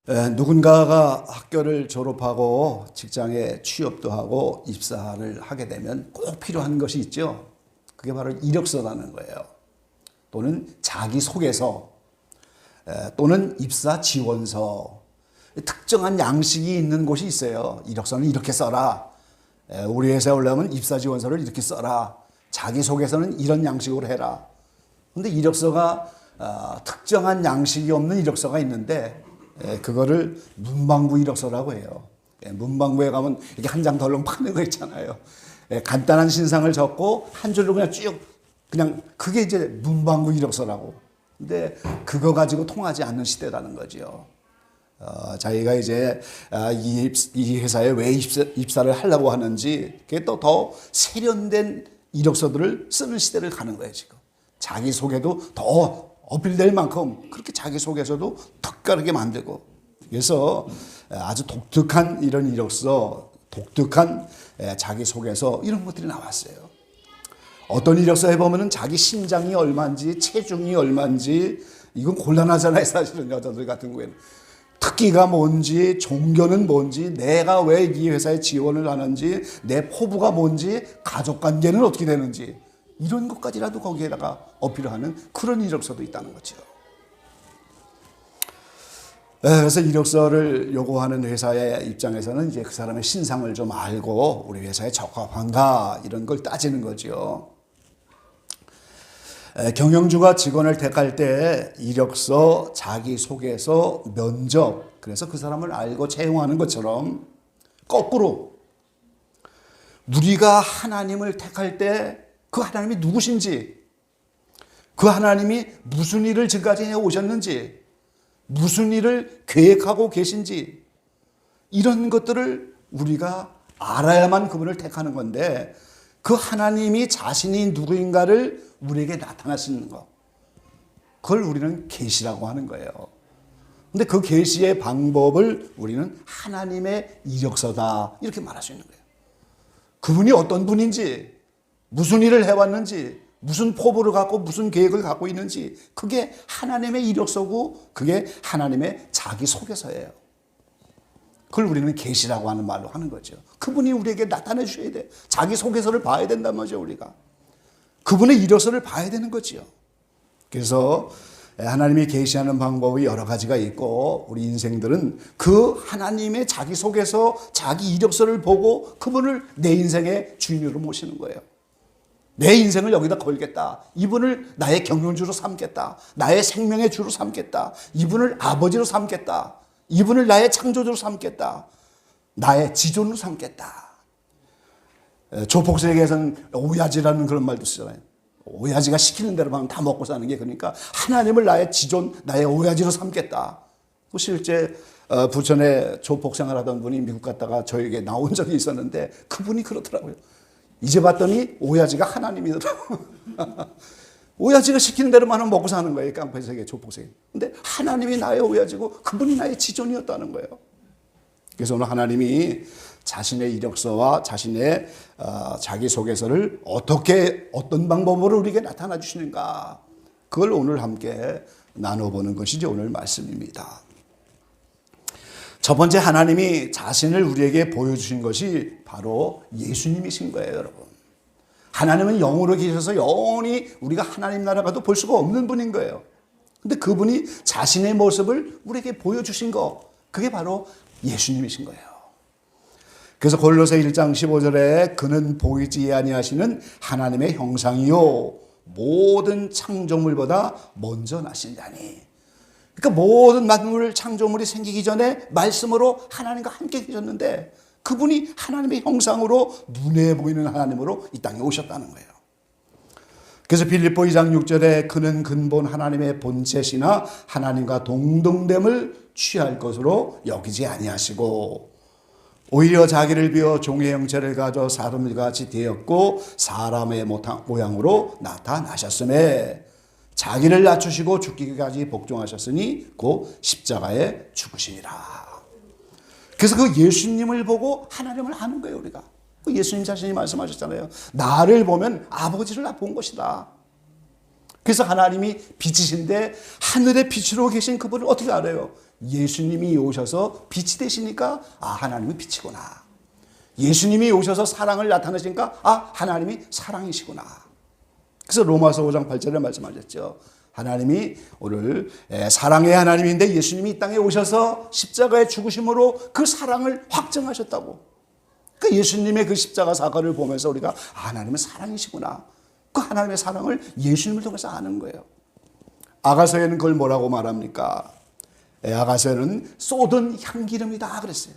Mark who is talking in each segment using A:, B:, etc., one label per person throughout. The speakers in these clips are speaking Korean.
A: 누군가가 학교를 졸업하고 직장에 취업도 하고 입사를 하게 되면 꼭 필요한 것이 있죠. 그게 바로 이력서라는 거예요. 또는 자기소개서, 또는 입사 지원서. 특정한 양식이 있는 곳이 있어요. 이력서는 이렇게 써라. 우리 회사에 오려면 입사 지원서를 이렇게 써라. 자기소개서는 이런 양식으로 해라. 근데 이력서가 특정한 양식이 없는 이력서가 있는데 그거를 문방구 이력서라고 해요. 문방구에 가면 이렇게 한 장 덜렁 파는 거 있잖아요. 간단한 신상을 적고 한 줄로 그냥 쭉 그냥 그게 이제 문방구 이력서라고. 근데 그거 가지고 통하지 않는 시대라는 거죠. 자기가 이제 이 회사에 왜 입사를 하려고 하는지 그게 또 더 세련된 이력서들을 쓰는 시대를 가는 거예요, 지금. 자기소개도 더 어필될 만큼 그렇게 자기소개서도 특별하게 만들고. 그래서 아주 독특한 이런 이력서, 독특한 자기소개서 이런 것들이 나왔어요. 어떤 이력서에 보면은 자기 신장이 얼마인지, 체중이 얼마인지, 이건 곤란하잖아요, 사실은 여자들 같은 경우에는. 특기가 뭔지, 종교는 뭔지, 내가 왜 이 회사에 지원을 하는지, 내 포부가 뭔지, 가족관계는 어떻게 되는지 이런 것까지라도 거기에다가 어필하는 그런 이력서도 있다는 거죠. 그래서 이력서를 요구하는 회사의 입장에서는 이제 그 사람의 신상을 좀 알고 우리 회사에 적합한가 이런 걸 따지는 거죠. 경영주가 직원을 택할 때 이력서, 자기소개서, 면접, 그래서 그 사람을 알고 채용하는 것처럼 거꾸로 우리가 하나님을 택할 때 그 하나님이 누구신지, 그 하나님이 무슨 일을 지금까지 해오셨는지, 무슨 일을 계획하고 계신지 이런 것들을 우리가 알아야만 그분을 택하는 건데, 그 하나님이 자신이 누구인가를 우리에게 나타나시는 것, 그걸 우리는 계시라고 하는 거예요. 근데 그 계시의 방법을 우리는 하나님의 이력서다 이렇게 말할 수 있는 거예요. 그분이 어떤 분인지, 무슨 일을 해왔는지, 무슨 포부를 갖고 무슨 계획을 갖고 있는지, 그게 하나님의 이력서고 그게 하나님의 자기소개서예요. 그걸 우리는 계시라고 하는 말로 하는 거죠. 그분이 우리에게 나타내 주셔야 돼. 자기소개서를 봐야 된단 말이죠, 우리가. 그분의 이력서를 봐야 되는 거지요. 그래서 하나님이 계시하는 방법이 여러 가지가 있고, 우리 인생들은 그 하나님의 자기소개서, 자기 이력서를 보고 그분을 내 인생의 주인으로 모시는 거예요. 내 인생을 여기다 걸겠다. 이분을 나의 경영주로 삼겠다. 나의 생명의 주로 삼겠다. 이분을 아버지로 삼겠다. 이분을 나의 창조주로 삼겠다. 나의 지존으로 삼겠다. 조폭세계에서는 오야지라는 그런 말도 쓰잖아요. 오야지가 시키는 대로만 다 먹고 사는 게, 그러니까 하나님을 나의 지존, 나의 오야지로 삼겠다. 실제 부천에 조폭 생활하던 분이 미국 갔다가 저에게 나온 적이 있었는데 그분이 그렇더라고요. 이제 봤더니 오야지가 하나님이더라고. 오야지가 시키는 대로만 먹고 사는 거예요, 깡패세계, 조폭세계. 근데 하나님이 나의 오야지고 그분이 나의 지존이었다는 거예요. 그래서 오늘 하나님이 자신의 이력서와 자신의 자기소개서를 어떤 방법으로 우리에게 나타나 주시는가, 그걸 오늘 함께 나눠보는 것이 오늘 말씀입니다. 첫 번째, 하나님이 자신을 우리에게 보여주신 것이 바로 예수님이신 거예요, 여러분. 하나님은 영으로 계셔서 영원히 우리가 하나님 나라 가도 볼 수가 없는 분인 거예요. 근데 그분이 자신의 모습을 우리에게 보여주신 거, 그게 바로 예수님이신 거예요. 그래서 골로새 1장 15절에 그는 보이지 아니하시는 하나님의 형상이요 모든 창조물보다 먼저 나신 자니. 그러니까 모든 만물 창조물이 생기기 전에 말씀으로 하나님과 함께 계셨는데, 그분이 하나님의 형상으로 눈에 보이는 하나님으로 이 땅에 오셨다는 거예요. 그래서 빌립보 2장 6절에 그는 근본 하나님의 본체시나 하나님과 동등됨을 취할 것으로 여기지 아니하시고 오히려 자기를 비워 종의 형체를 가져 사람과 같이 되었고 사람의 모양으로 나타나셨음에 자기를 낮추시고 죽기까지 복종하셨으니 곧 십자가에 죽으시니라. 그래서 그 예수님을 보고 하나님을 아는 거예요, 우리가. 예수님 자신이 말씀하셨잖아요. 나를 보면 아버지를 본 것이다. 그래서 하나님이 빛이신데 하늘의 빛으로 계신 그분을 어떻게 알아요? 예수님이 오셔서 빛이 되시니까 하나님은 빛이구나. 예수님이 오셔서 사랑을 나타내시니까 하나님이 사랑이시구나. 그래서 로마서 5장 8절에 말씀하셨죠. 하나님이 오늘 사랑의 하나님인데 예수님이 이 땅에 오셔서 십자가에 죽으심으로 그 사랑을 확증하셨다고. 그 예수님의 그 십자가 사건을 보면서 우리가 하나님은 사랑이시구나. 그 하나님의 사랑을 예수님을 통해서 아는 거예요. 아가서에는 그걸 뭐라고 말합니까? 아가서에는 쏟은 향기름이다 그랬어요.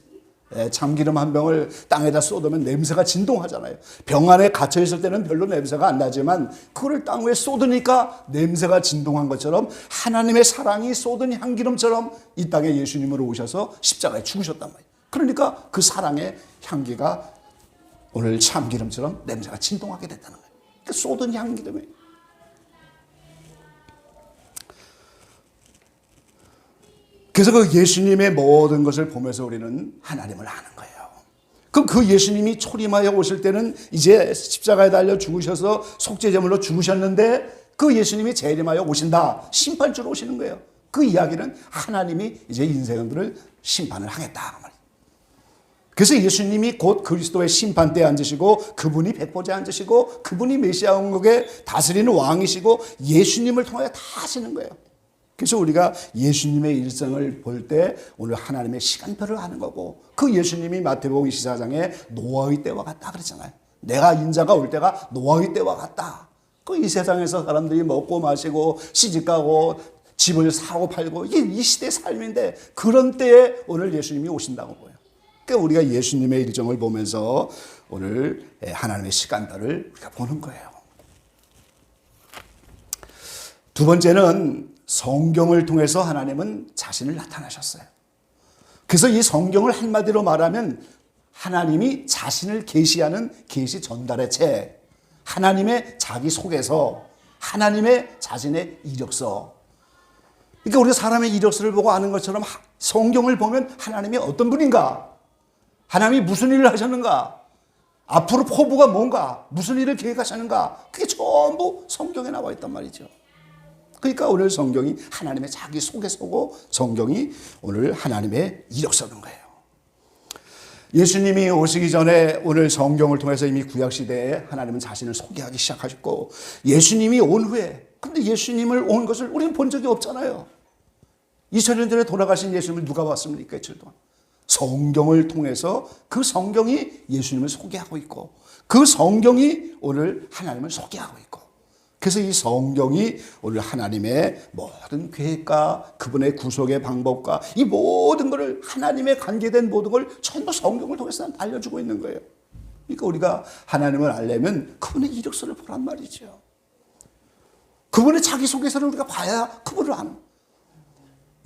A: 참기름 한 병을 땅에다 쏟으면 냄새가 진동하잖아요. 병 안에 갇혀 있을 때는 별로 냄새가 안 나지만 그걸 땅 위에 쏟으니까 냄새가 진동한 것처럼 하나님의 사랑이 쏟은 향기름처럼 이 땅에 예수님으로 오셔서 십자가에 죽으셨단 말이에요. 그러니까 그 사랑의 향기가 오늘 참기름처럼 냄새가 진동하게 됐다는 거예요. 그 쏟은 향기름이에요. 그래서 그 예수님의 모든 것을 보면서 우리는 하나님을 아는 거예요. 그럼 그 예수님이 초림하여 오실 때는 이제 십자가에 달려 죽으셔서 속죄제물로 죽으셨는데 그 예수님이 재림하여 오신다. 심판주로 오시는 거예요. 그 이야기는 하나님이 이제 인생들을 심판을 하겠다. 그래서 예수님이 곧 그리스도의 심판대에 앉으시고 그분이 백보좌에 앉으시고 그분이 메시아 왕국의 다스리는 왕이시고 예수님을 통하여 다 하시는 거예요. 그래서 우리가 예수님의 일생을 볼 때 오늘 하나님의 시간표를 하는 거고 그 예수님이 마태복음 24장에 노아의 때와 같다 그랬잖아요. 내가 인자가 올 때가 노아의 때와 같다. 그 이 세상에서 사람들이 먹고 마시고 시집가고 집을 사고 팔고 이게 이 시대의 삶인데 그런 때에 오늘 예수님이 오신다고 보여요. 그러니까 우리가 예수님의 일정을 보면서 오늘 하나님의 시간표를 우리가 보는 거예요. 두 번째는 성경을 통해서 하나님은 자신을 나타나셨어요. 그래서 이 성경을 한마디로 말하면 하나님이 자신을 계시하는 계시 전달의 책, 하나님의 자기소개서, 하나님의 자신의 이력서. 그러니까 우리가 사람의 이력서를 보고 아는 것처럼 성경을 보면 하나님이 어떤 분인가, 하나님이 무슨 일을 하셨는가, 앞으로 포부가 뭔가, 무슨 일을 계획하셨는가, 그게 전부 성경에 나와 있단 말이죠. 그러니까 오늘 성경이 하나님의 자기소개서고 성경이 오늘 하나님의 이력서인 거예요. 예수님이 오시기 전에 오늘 성경을 통해서 이미 구약시대에 하나님은 자신을 소개하기 시작하셨고 예수님이 온 후에, 근데 예수님을 온 것을 우리는 본 적이 없잖아요. 2000년 전에 돌아가신 예수님을 누가 봤습니까? 이틀 동안. 성경을 통해서 그 성경이 예수님을 소개하고 있고 그 성경이 오늘 하나님을 소개하고 있고 그래서 이 성경이 오늘 하나님의 모든 계획과 그분의 구속의 방법과 이 모든 것을 하나님의 관계된 모든 걸 전부 성경을 통해서 알려주고 있는 거예요. 그러니까 우리가 하나님을 알려면 그분의 이력서를 보란 말이죠. 그분의 자기소개서를 우리가 봐야 그분을 아는.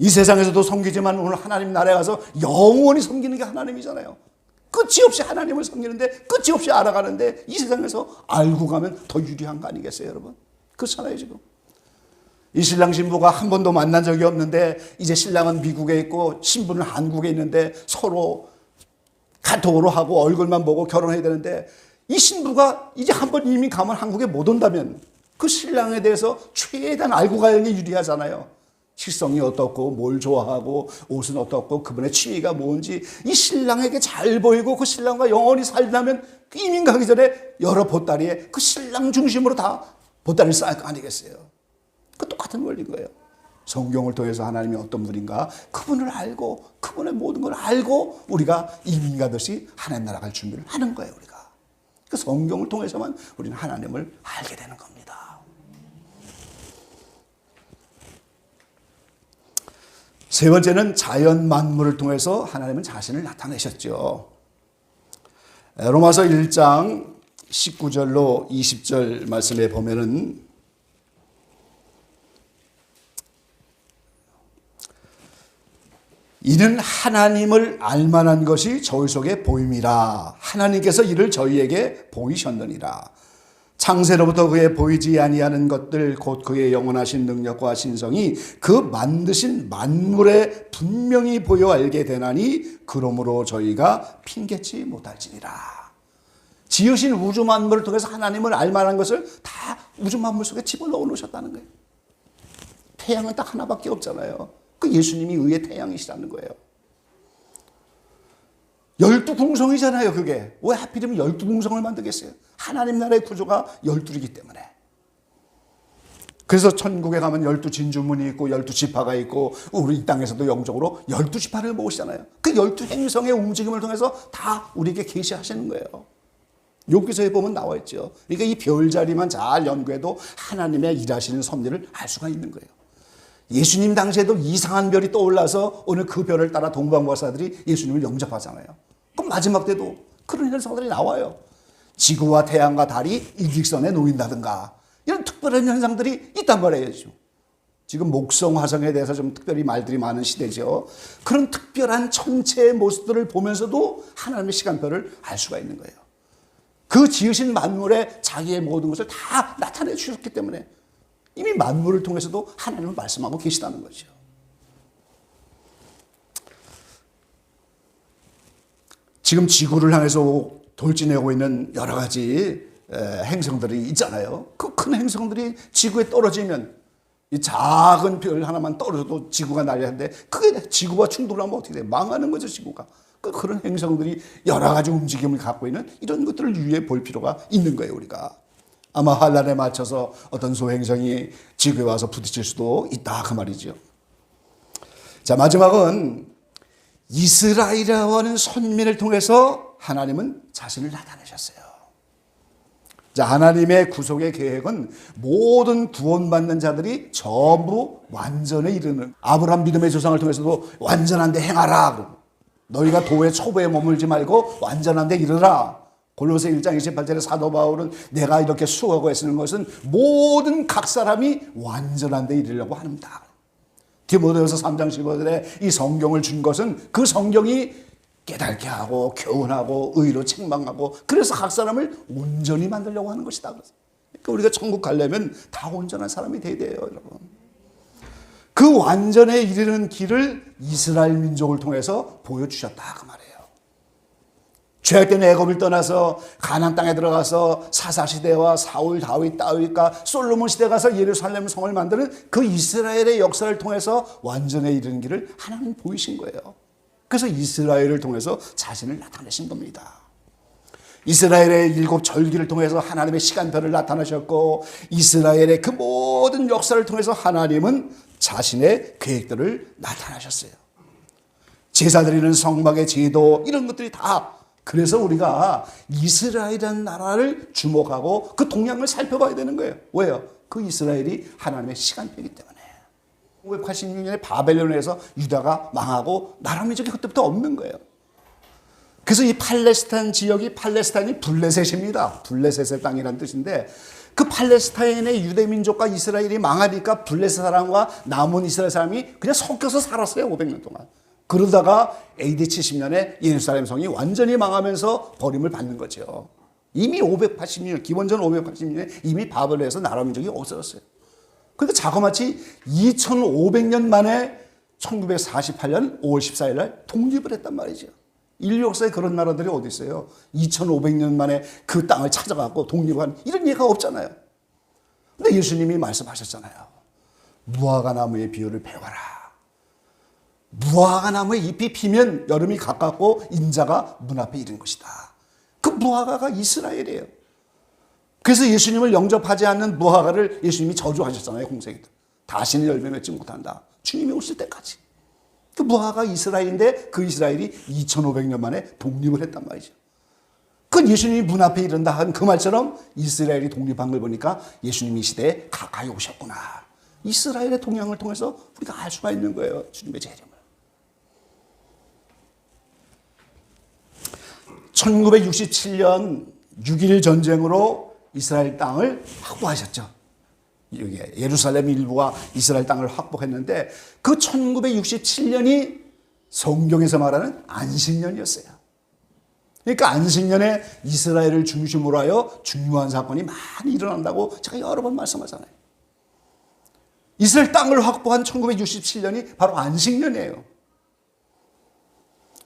A: 이 세상에서도 섬기지만 오늘 하나님 나라에 가서 영원히 섬기는 게 하나님이잖아요. 끝이 없이 하나님을 섬기는데 끝이 없이 알아가는데 이 세상에서 알고 가면 더 유리한 거 아니겠어요, 여러분? 그렇잖아요, 지금. 이 신랑 신부가 한 번도 만난 적이 없는데 이제 신랑은 미국에 있고 신부는 한국에 있는데 서로 카톡으로 하고 얼굴만 보고 결혼해야 되는데 이 신부가 이제 한 번 이미 가면 한국에 못 온다면 그 신랑에 대해서 최대한 알고 가는 게 유리하잖아요. 식성이 어떻고 뭘 좋아하고 옷은 어떻고 그분의 취미가 뭔지 이 신랑에게 잘 보이고 그 신랑과 영원히 살려면 이민 가기 전에 여러 보따리에 그 신랑 중심으로 다 보따리를 쌓을 거 아니겠어요. 그 똑같은 원리인 거예요. 성경을 통해서 하나님이 어떤 분인가 그분을 알고 그분의 모든 걸 알고 우리가 이민 가듯이 하나님 나라 갈 준비를 하는 거예요. 우리가 그 성경을 통해서만 우리는 하나님을 알게 되는 겁니다. 세 번째는 자연 만물을 통해서 하나님은 자신을 나타내셨죠. 로마서 1장 19절로 20절 말씀에 보면은 이는 하나님을 알만한 것이 저희 속에 보임이라. 하나님께서 이를 저희에게 보이셨느니라. 창세로부터 그의 보이지 아니하는 것들 곧 그의 영원하신 능력과 신성이 그 만드신 만물에 분명히 보여 알게 되나니 그러므로 저희가 핑계치 못할지니라. 지으신 우주 만물을 통해서 하나님을 알만한 것을 다 우주 만물 속에 집어넣어 놓으셨다는 거예요. 태양은 딱 하나밖에 없잖아요. 그 예수님이 의의 태양이시라는 거예요. 12궁성이잖아요, 그게. 왜 하필이면 12궁성을 만들겠어요? 하나님 나라의 구조가 12이기 때문에. 그래서 천국에 가면 12진주문이 있고 12지파가 있고 우리 이 땅에서도 영적으로 12지파를 모으시잖아요. 그 12행성의 움직임을 통해서 다 우리에게 계시하시는 거예요. 욥기서에 보면 나와 있죠. 그러니까 이 별자리만 잘 연구해도 하나님의 일하시는 섭리를 알 수가 있는 거예요. 예수님 당시에도 이상한 별이 떠올라서 오늘 그 별을 따라 동방박사들이 예수님을 영접하잖아요. 그럼 마지막 때도 그런 현상들이 나와요. 지구와 태양과 달이 일직선에 놓인다든가 이런 특별한 현상들이 있단 말이에요. 지금 목성 화성에 대해서 좀 특별히 말들이 많은 시대죠. 그런 특별한 천체의 모습들을 보면서도 하나님의 시간표를 알 수가 있는 거예요. 그 지으신 만물에 자기의 모든 것을 다 나타내 주셨기 때문에 이미 만물을 통해서도 하나님은 말씀하고 계시다는 거죠. 지금 지구를 향해서 돌진하고 있는 여러 가지 행성들이 있잖아요. 그 큰 행성들이 지구에 떨어지면 이 작은 별 하나만 떨어져도 지구가 난리인데 그게 지구와 충돌하면 어떻게 돼요? 망하는 거죠, 지구가. 그런 행성들이 여러 가지 움직임을 갖고 있는 이런 것들을 유의해 볼 필요가 있는 거예요, 우리가. 아마 환란에 맞춰서 어떤 소행성이 지구에 와서 부딪힐 수도 있다, 그 말이죠. 자, 마지막은 이스라엘이라고 하는 선민을 통해서 하나님은 자신을 나타내셨어요. 자, 하나님의 구속의 계획은 모든 구원받는 자들이 전부 완전에 이르는, 아브라함 믿음의 조상을 통해서도 완전한 데 행하라. 너희가 도의 초보에 머물지 말고 완전한 데 이르라. 골로새 1장 28절에 사도 바울은 내가 이렇게 수고하고 애쓰는 것은 모든 각 사람이 완전한 데 이르려고 합니다. 디모데후서 3장 15절에 이 성경을 준 것은 그 성경이 깨닫게 하고 교훈하고 의로 책망하고 그래서 각 사람을 온전히 만들려고 하는 것이다. 그러니까 우리가 천국 가려면 다 온전한 사람이 돼야 돼요, 여러분. 그 완전에 이르는 길을 이스라엘 민족을 통해서 보여주셨다, 그 말이에요. 죄악된 애굽을 떠나서 가나안 땅에 들어가서 사사시대와 사울, 다윗, 다윗과 솔로몬 시대 가서 예루살렘 성을 만드는 그 이스라엘의 역사를 통해서 완전에 이르는 길을 하나님 보이신 거예요. 그래서 이스라엘을 통해서 자신을 나타내신 겁니다. 이스라엘의 7 절기를 통해서 하나님의 시간표를 나타내셨고 이스라엘의 그 모든 역사를 통해서 하나님은 자신의 계획들을 나타나셨어요. 제사 드리는 성막의 제도 이런 것들이 다 그래서 우리가 이스라엘이라는 나라를 주목하고 그 동향을 살펴봐야 되는 거예요. 왜요? 그 이스라엘이 하나님의 시간표이기 때문에. 586년에 바벨론에서 유다가 망하고 나라 민족이 그때부터 없는 거예요. 그래서 이 팔레스타인 지역이 팔레스타인이 블레셋입니다. 블레셋의 땅이라는 뜻인데 그 팔레스타인의 유대 민족과 이스라엘이 망하니까 블레셋 사람과 남은 이스라엘 사람이 그냥 섞여서 살았어요. 500년 동안. 그러다가 AD 70년에 예루살렘 성이 완전히 망하면서 버림을 받는 거죠. 이미 580년, 기원전 580년에 이미 바벨론에서 나라 민족이 없어졌어요. 그러니까 자그마치 2500년 만에 1948년 5월 14일 날 독립을 했단 말이죠. 인류 역사에 그런 나라들이 어디 있어요? 2500년 만에 그 땅을 찾아가고 독립한 이런 예가 없잖아요. 근데 예수님이 말씀하셨잖아요. 무화과 나무의 비유를 배워라. 무화과 나무의 잎이 피면 여름이 가깝고 인자가 문 앞에 이른 것이다. 그 무화과가 이스라엘이에요. 그래서 예수님을 영접하지 않는 무화과를 예수님이 저주하셨잖아요. 홍색이 다시는 열매 맺지 못한다. 주님이 오실 때까지. 그 무화과가 이스라엘인데 그 이스라엘이 2500년 만에 독립을 했단 말이죠. 그 예수님이 문 앞에 이른다 한 그 말처럼 이스라엘이 독립한 걸 보니까 예수님이 이 시대에 가까이 오셨구나. 이스라엘의 동향을 통해서 우리가 알 수가 있는 거예요. 주님의 재림을. 1967년 6.1 전쟁으로 이스라엘 땅을 확보하셨죠. 예루살렘 일부와 이스라엘 땅을 확보했는데 그 1967년이 성경에서 말하는 안식년이었어요. 그러니까 안식년에 이스라엘을 중심으로 하여 중요한 사건이 많이 일어난다고 제가 여러 번 말씀하잖아요. 이스라엘 땅을 확보한 1967년이 바로 안식년이에요.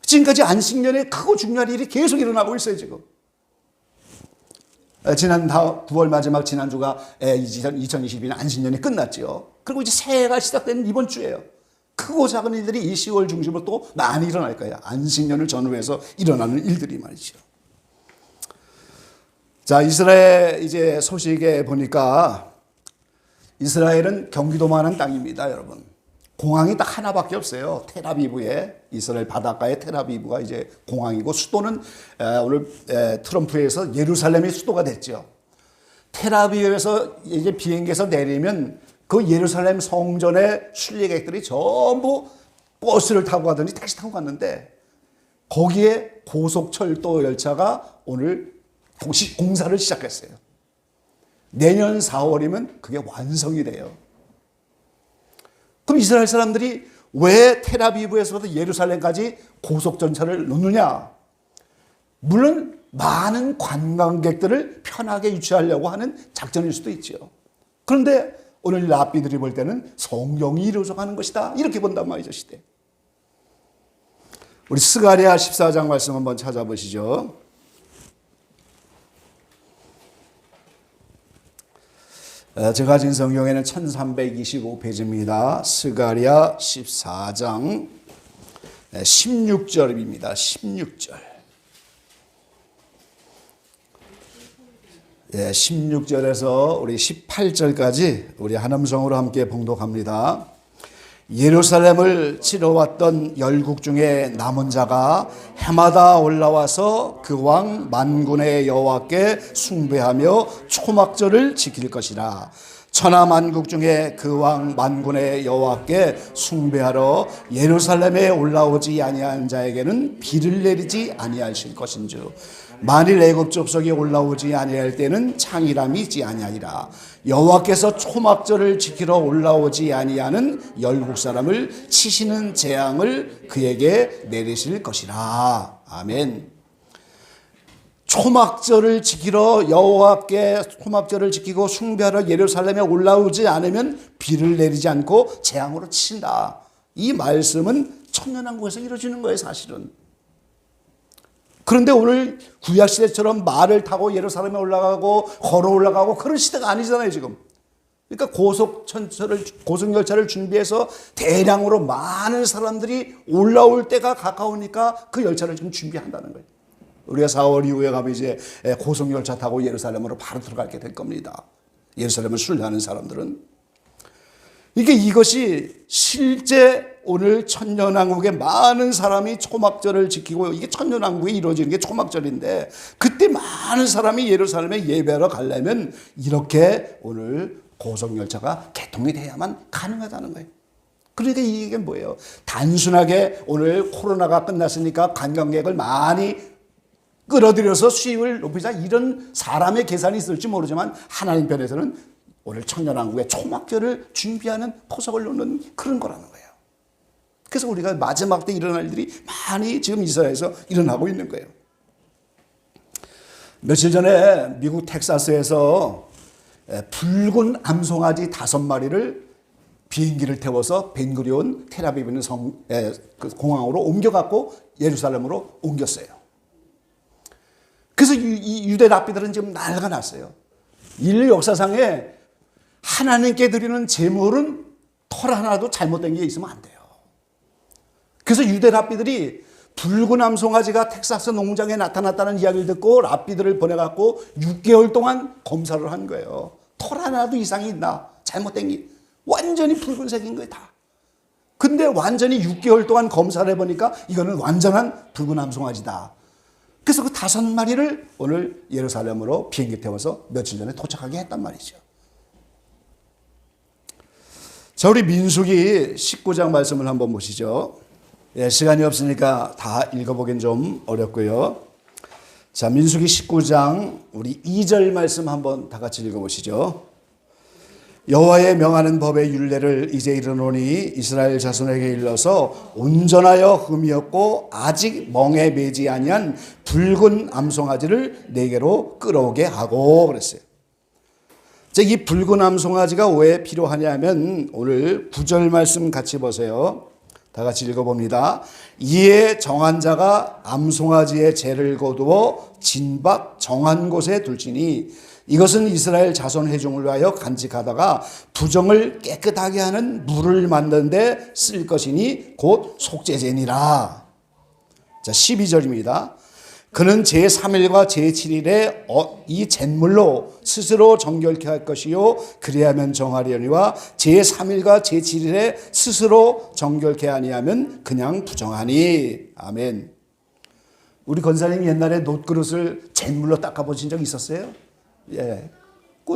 A: 지금까지 안식년에 크고 중요한 일이 계속 일어나고 있어요, 지금. 지난 9월 마지막 지난주가 2022년 안식년이 끝났죠. 그리고 이제 새해가 시작되는 이번 주예요. 크고 작은 일들이 이 10월 중심으로 또 많이 일어날 거예요. 안식년을 전후해서 일어나는 일들이 말이죠. 자, 이스라엘 이제 소식에 보니까 이스라엘은 경기도만한 땅입니다, 여러분. 공항이 딱 하나밖에 없어요. 텔아비브에, 이스라엘 바닷가의 텔아비브가 이제 공항이고, 수도는 오늘 트럼프에서 예루살렘이 수도가 됐죠. 텔아비브에서 이제 비행기에서 내리면 그 예루살렘 성전의 순례객들이 전부 버스를 타고 가더니 택시 타고 갔는데, 거기에 고속철도 열차가 오늘 공사를 시작했어요. 내년 4월이면 그게 완성이 돼요. 그럼 이스라엘 사람들이 왜 텔아비브에서부터 예루살렘까지 고속전차를 놓느냐? 물론 많은 관광객들을 편하게 유치하려고 하는 작전일 수도 있죠. 그런데 오늘 랍비들이 볼 때는 성경이 이루어져 가는 것이다, 이렇게 본단 말이죠, 시대. 우리 스가랴 14장 말씀 한번 찾아보시죠. 제가 가진 성경에는 1325페이지입니다. 스가랴 14장 16절입니다. 16절. 16절에서 우리 18절까지 우리 한 음성으로 함께 봉독합니다. 예루살렘을 치러왔던 열국 중에 남은 자가 해마다 올라와서 그 왕 만군의 여호와께 숭배하며 초막절을 지킬 것이라. 천하 만국 중에 그 왕 만군의 여호와께 숭배하러 예루살렘에 올라오지 아니한 자에게는 비를 내리지 아니하실 것인즉 만일 애굽 족속이 올라오지 아니할 때는 창이람이 있지 아니하리라. 여호와께서 초막절을 지키러 올라오지 아니하는 열국 사람을 치시는 재앙을 그에게 내리실 것이라. 아멘. 초막절을 지키러 여호와께 초막절을 지키고 숭배하러 예루살렘에 올라오지 않으면 비를 내리지 않고 재앙으로 친다. 이 말씀은 천년왕국에서 이루어지는 거예요, 사실은. 그런데 오늘 구약시대처럼 말을 타고 예루살렘에 올라가고 걸어 올라가고 그런 시대가 아니잖아요, 지금. 그러니까 고속열차를 준비해서 대량으로 많은 사람들이 올라올 때가 가까우니까 그 열차를 지금 준비한다는 거예요. 우리가 4월 이후에 가면 이제 고속열차 타고 예루살렘으로 바로 들어가게 될 겁니다. 예루살렘을 순례하는 사람들은. 이것이 실제 오늘 천년왕국의 많은 사람이 초막절을 지키고, 이게 천년왕국이 이루어지는 게 초막절인데, 그때 많은 사람이 예루살렘에 예배하러 가려면 이렇게 오늘 고속열차가 개통이 돼야만 가능하다는 거예요. 그러니까 이게 뭐예요? 단순하게 오늘 코로나가 끝났으니까 관광객을 많이 끌어들여서 수입을 높이자, 이런 사람의 계산이 있을지 모르지만 하나님 편에서는 오늘 천년왕국의 초막절을 준비하는 포석을 놓는 그런 거라는 거예요. 그래서 우리가 마지막 때 일어날 일들이 많이 지금 이스라엘에서 일어나고 있는 거예요. 며칠 전에 미국 텍사스에서 붉은 암송아지 5마리를 비행기를 태워서 벤구리온 텔아비브 있는 공항으로 옮겨갖고 예루살렘으로 옮겼어요. 그래서 이 유대 랍비들은 지금 난리가 났어요. 인류 역사상에 하나님께 드리는 제물은 털 하나도 잘못된 게 있으면 안 돼요. 그래서 유대 랍비들이 붉은 암송아지가 텍사스 농장에 나타났다는 이야기를 듣고 랍비들을 보내갖고 6개월 동안 검사를 한 거예요. 털 하나도 이상이 있나? 잘못된 게. 완전히 붉은색인 거예요, 다. 근데 완전히 6개월 동안 검사를 해보니까 이거는 완전한 붉은 암송아지다. 그래서 그 5마리를 오늘 예루살렘으로 비행기 태워서 며칠 전에 도착하게 했단 말이죠. 자, 우리 민수기 19장 말씀을 한번 보시죠. 시간이 없으니까 다 읽어보긴 좀 어렵고요. 자, 민수기 19장 우리 2절 말씀 한번 다 같이 읽어보시죠. 여호와의 명하는 법의 율례를 이제 이르노니 이스라엘 자손에게 일러서 온전하여 흠이 없고 아직 멍에 매지 아니한 붉은 암송아지를 내게로 끌어오게 하고 그랬어요. 자, 이 붉은 암송아지가 왜 필요하냐면 오늘 9절 말씀 같이 보세요. 다 같이 읽어봅니다. 이에 정한 자가 암송아지의 죄를 거두어 진박 정한 곳에 둘지니 이것은 이스라엘 자손 회중을 위하여 간직하다가 부정을 깨끗하게 하는 물을 만드는 데 쓸 것이니 곧 속죄제니라. 자, 12절입니다. 그는 제3일과 제7일에 이 잿물로 스스로 정결케 할 것이요 그리하면 정하려니와 제3일과 제7일에 스스로 정결케 아니하면 그냥 부정하니. 아멘. 우리 권사님이 옛날에 놋그릇을 잿물로 닦아보신 적 있었어요? 예.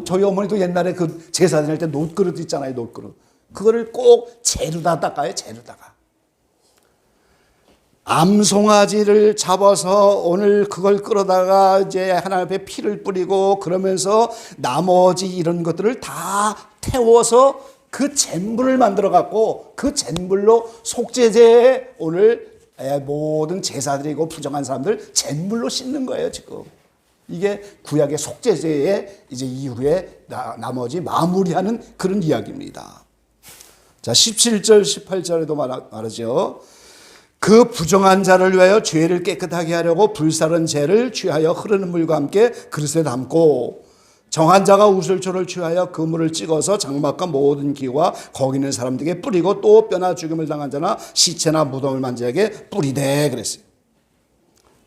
A: 저희 어머니도 옛날에 그 제사 지낼 때 놋그릇 있잖아요, 놋그릇. 그거를 꼭 재루다 닦아요, 재루다가. 암송아지를 잡아서 오늘 그걸 끌어다가 이제 하나님 앞에 피를 뿌리고 그러면서 나머지 이런 것들을 다 태워서 그 잿물을 만들어 갖고 그 잿물로 속죄제에 오늘 모든 제사드리고 부정한 사람들 잿물로 씻는 거예요, 지금. 이게 구약의 속죄제의 이제 이후에 나머지 마무리하는 그런 이야기입니다. 자, 17절, 18절에도 말하죠. 그 부정한 자를 위하여 죄를 깨끗하게 하려고 불사른 재를 취하여 흐르는 물과 함께 그릇에 담고 정한 자가 우슬초를 취하여 그 물을 찍어서 장막과 모든 기와 거기 있는 사람들에게 뿌리고 또 뼈나 죽임을 당한 자나 시체나 무덤을 만지에게 뿌리되 그랬어요.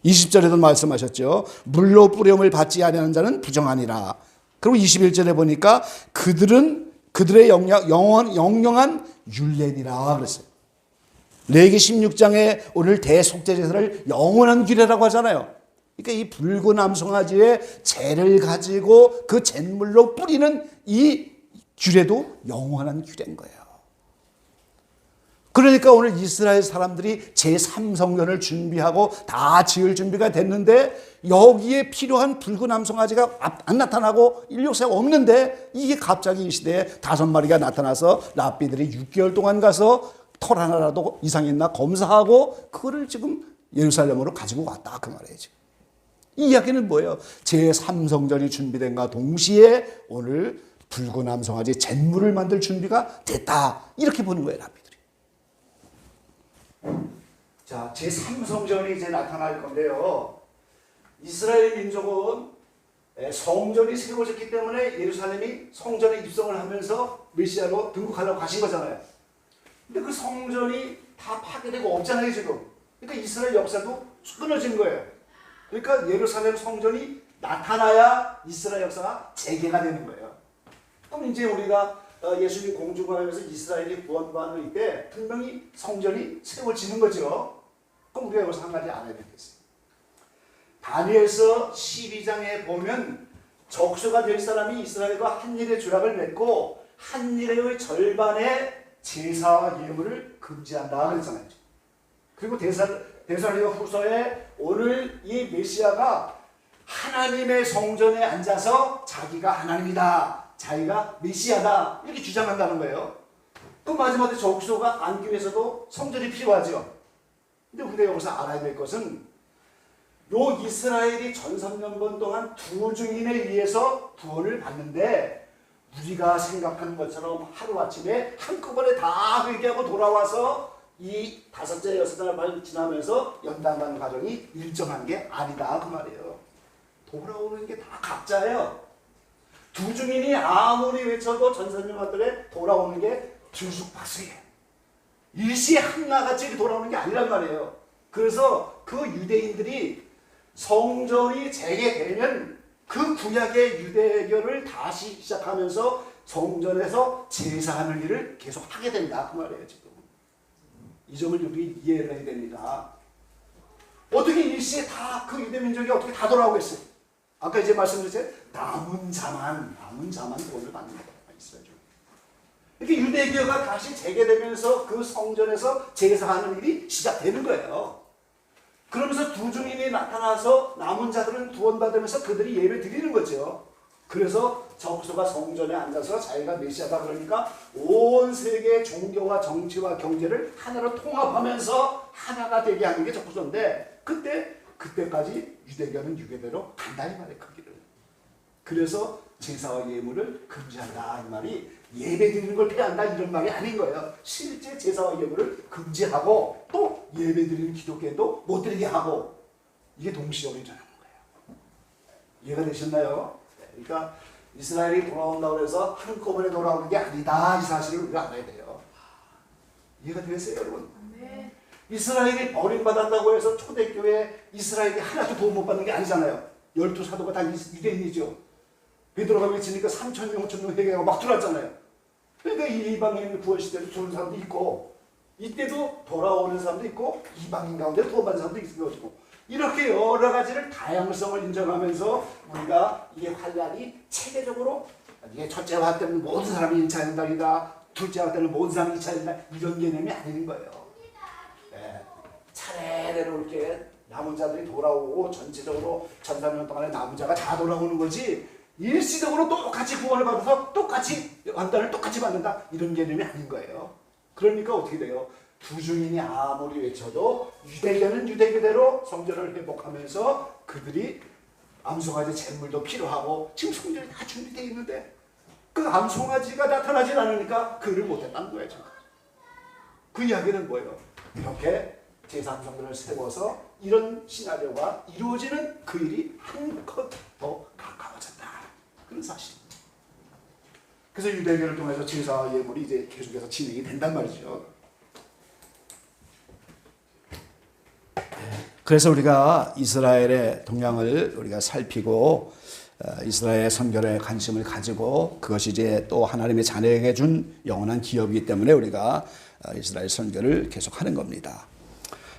A: 20절에도 말씀하셨죠. 물로 뿌림을 받지 아니하는 자는 부정하니라. 그리고 21절에 보니까 그들의 영영한 율례니라 그랬어요. 레위기 16장에 오늘 대속죄제사를 영원한 규례라고 하잖아요. 그러니까 이 붉은 암송아지의 재를 가지고 그 잿물로 뿌리는 이 규례도 영원한 규례인 거예요. 그러니까 오늘 이스라엘 사람들이 제3성전을 준비하고 다 지을 준비가 됐는데 여기에 필요한 붉은 암송아지가 안 나타나고 인력사가 없는데 이게 갑자기 이 시대에 5마리가 나타나서 랍비들이 6개월 동안 가서 털 하나라도 이상 있나 검사하고 그거를 지금 예루살렘으로 가지고 왔다 그 말이에요. 지금. 이 이야기는 뭐예요? 제3성전이 준비된과 동시에 오늘 붉은 암송아지 잿물을 만들 준비가 됐다 이렇게 보는 거예요, 랍비들이. 자, 제3성전이 이제 나타날 건데요. 이스라엘 민족은 성전이 세워졌기 때문에 예루살렘이 성전에 입성을 하면서 메시아로 등극하려고 가신 거잖아요. 근데 그 성전이 다 파괴되고 없잖아요, 지금. 그러니까 이스라엘 역사도 끊어진 거예요. 그러니까 예루살렘 성전이 나타나야 이스라엘 역사가 재개가 되는 거예요. 그럼 이제 우리가 예수님 공중하면서 이스라엘이 구원받을 때 분명히 성전이 세워지는 거죠. 그럼 우리가 여기서 한 가지 알아야 되겠어요. 다니엘서 12장에 보면 적수가 될 사람이 이스라엘과 한 일의 조약을 맺고 한 일의 절반의 제사와 예물을 금지한다 그랬잖아요. 그리고 데살로니가 후서에 오늘 이 메시아가 하나님의 성전에 앉아서 자기가 하나님이다, 자기가 메시아다 이렇게 주장한다는 거예요. 또 마지막에 적수가 앉기 위해서도 성전이 필요하죠. 근데 우리가 여기서 알아야 될 것은 요 이스라엘이 1300년 동안 두 증인에 의해서 구원을 받는데 우리가 생각하는 것처럼 하루아침에 한꺼번에 다 회개하고 돌아와서 이 5째 6달 지나면서 연단받는 과정이 일정한 게 아니다 그 말이에요. 돌아오는 게 다 각자예요. 두 증인이 아무리 외쳐도 전선명한들에 돌아오는 게 들쑥박쑥이에요. 일시에 하나같이 돌아오는 게 아니란 말이에요. 그래서 그 유대인들이 성전이 재개되면 그 구약의 유대교를 다시 시작하면서 성전에서 제사하는 일을 계속 하게 된다 그 말이에요. 지금 이 점을 우리 이해를 해야 됩니다. 어떻게 일시에 다 그 유대 민족이 어떻게 다 돌아오겠어요? 아까 이제 말씀드렸죠. 남은 자만 구원을 받는 거다 이스라엘. 이렇게 유대교가 다시 재개되면서 그 성전에서 제사하는 일이 시작되는 거예요. 그러면서 두 증인이 나타나서 남은 자들은 구원받으면서 그들이 예배 드리는 거죠. 그래서 적수가 성전에 앉아서 자기가 메시아다 그러니까 온 세계의 종교와 정치와 경제를 하나로 통합하면서 하나가 되게 하는 게 적수인데 그때까지 유대교는 유대대로 간다 이 말이에요. 그 길을. 그래서 제사와 예물을 금지한다 이 말이 예배 드리는 걸 폐한다 이런 말이 아닌 거예요. 실제 제사와 예물을 금지하고 또 예배 드리는 기독교인도 못 드리게 하고 이게 동시적으로 일어나는 거예요. 이해가 되셨나요? 그러니까 이스라엘이 돌아온다고 해서 한꺼번에 돌아오는 게 아니다 이 사실을 우리가 알아야 돼요. 이해가 되겠어요 여러분? 네. 이스라엘이 버림받았다고 해서 초대교회 이스라엘이 하나도 도움 못 받는 게 아니잖아요. 12사도가 다 유대인이죠. 베드로가 외치니까 3,000명, 5,000명 회개하고 막 들어왔잖아요. 그러니까 이방인 구원 시대도 좋은 사람도 있고 이때도 돌아오는 사람도 있고 이방인 가운데 도움받는 사람도 있고 이렇게 여러 가지를 다양성을 인정하면서 우리가 이게 환란이 체계적으로 이게 첫째 화 때는 모든 사람이 1차 된다기다 둘째 화 때는 모든 사람이 2차 된다 이런 개념이 아닌 거예요. 네. 차례대로 이렇게 남은 자들이 돌아오고 전체적으로 1,400년 동안의 남은 자가 다 돌아오는 거지 일시적으로 똑같이 구원을 받아서 똑같이 완단을 똑같이 받는다 이런 개념이 아닌 거예요. 그러니까 어떻게 돼요? 두 증인이 아무리 외쳐도 유대교는 유대교대로 성전을 회복하면서 그들이 암송아지 제물도 필요하고 지금 성전이 다 준비되어 있는데 그 암송아지가 나타나지 않으니까 그 일을 못했다는 거예요. 그 이야기는 뭐예요? 이렇게 제3성전을 세워서 이런 시나리오가 이루어지는 그 일이 한껏 더 가까워졌다. 그런 사실. 그래서 유대교를 통해서 제사와 예물이 이제 계속해서 진행이 된단 말이죠. 그래서 우리가 이스라엘의 동향을 우리가 살피고 이스라엘의 선결에 관심을 가지고 그것이 이제 또 하나님의 자녀에게 준 영원한 기업이기 때문에 우리가 이스라엘 선결을 계속하는 겁니다.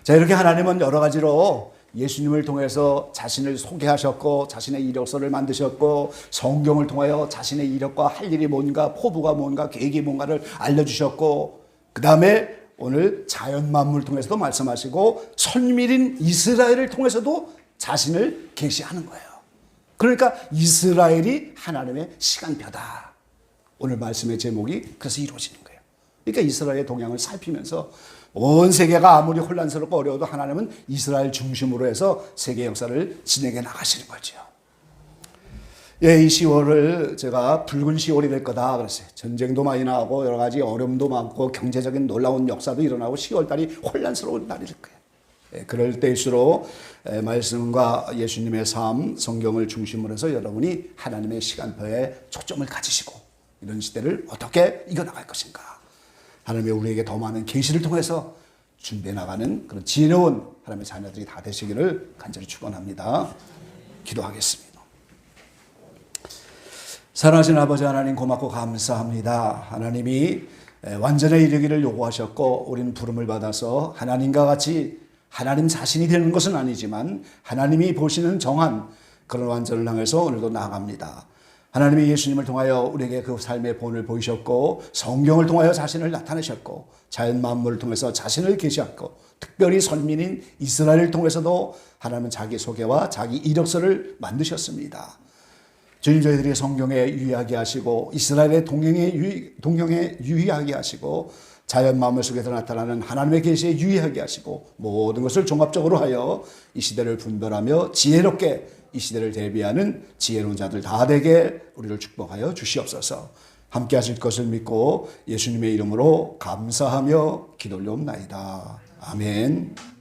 A: 자, 이렇게 하나님은 여러 가지로 예수님을 통해서 자신을 소개하셨고 자신의 이력서를 만드셨고 성경을 통하여 자신의 이력과 할 일이 뭔가 포부가 뭔가 계획이 뭔가를 알려주셨고 그 다음에 오늘 자연 만물을 통해서도 말씀하시고 선밀인 이스라엘을 통해서도 자신을 계시하는 거예요. 그러니까 이스라엘이 하나님의 시간표다. 오늘 말씀의 제목이 그래서 이루어지는 거예요. 그러니까 이스라엘의 동향을 살피면서 온 세계가 아무리 혼란스럽고 어려워도 하나님은 이스라엘 중심으로 해서 세계 역사를 진행해 나가시는 거죠. 예, 이 10월을 제가 붉은 10월이 될 거다 그랬어요. 전쟁도 많이 나오고 여러 가지 어려움도 많고 경제적인 놀라운 역사도 일어나고 10월달이 혼란스러운 날이 될 거예요. 예, 그럴 때일수록 말씀과 예수님의 삶, 성경을 중심으로 해서 여러분이 하나님의 시간표에 초점을 가지시고 이런 시대를 어떻게 이겨나갈 것인가. 하나님의 우리에게 더 많은 계시를 통해서 준비해 나가는 그런 지혜로운 하나님의 자녀들이 다 되시기를 간절히 축원합니다. 기도하겠습니다. 사랑하신 아버지 하나님 고맙고 감사합니다. 하나님이 완전에 이르기를 요구하셨고 우리는 부름을 받아서 하나님과 같이 하나님 자신이 되는 것은 아니지만 하나님이 보시는 정한 그런 완전을 향해서 오늘도 나아갑니다. 하나님이 예수님을 통하여 우리에게 그 삶의 본을 보이셨고 성경을 통하여 자신을 나타내셨고 자연 만물을 통해서 자신을 계시했고 특별히 선민인 이스라엘을 통해서도 하나님은 자기 소개와 자기 이력서를 만드셨습니다. 주님 저희들이 성경에 유의하게 하시고 이스라엘의 동경에 유의하게 하시고 자연 만물 속에서 나타나는 하나님의 계시에 유의하게 하시고 모든 것을 종합적으로 하여 이 시대를 분별하며 지혜롭게 이 시대를 대비하는 지혜로운 자들 다 되게 우리를 축복하여 주시옵소서. 함께 하실 것을 믿고 예수님의 이름으로 감사하며 기도 올려옵나이다. 아멘.